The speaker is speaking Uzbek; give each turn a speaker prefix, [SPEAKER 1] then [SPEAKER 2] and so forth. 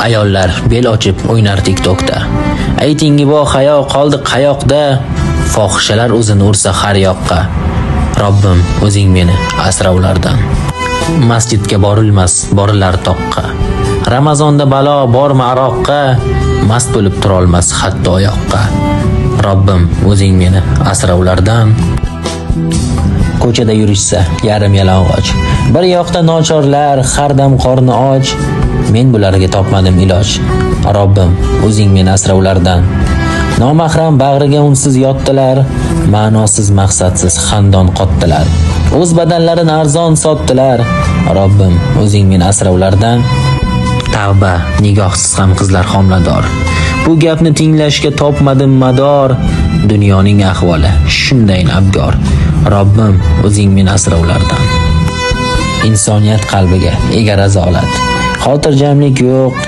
[SPEAKER 1] Ayollar bel ochib o'ynar TikTokda. Aytingi bo hayo qoldi qayoqda? Fohishalar o'zini ursa har yoqqa. Robbim, o'zing meni asra ulardan. Masjidga borilmas, borilar toqqa. Ramazonda balo bormi aroqqa? Mast bo'lib tura olmas hatto oyoqqa. Robbim, o'zing meni asra ulardan. Ko'chada yurishsa yarim yalang'och. Bir yoqda nochorlar, har dam qorni och. Men bularga topmadim iloj. Robbim, o'zing meni asra ulardan. Nomahram bag'riga unsiz yotdilar, ma'nosiz maqsadsiz xandon qotdilar. O'z badanlarini arzon sotdilar. Robbim, o'zing meni asra ulardan. Tavba, nigohsiz ham qizlar homilador. Bu gapni tinglashga topmadim mador. Dunyoning ahvoli shunday abgor. Robbim, o'zing meni asra ulardan. Insoniyat qalbiga ega razolat. Xotirjamlik yo'q.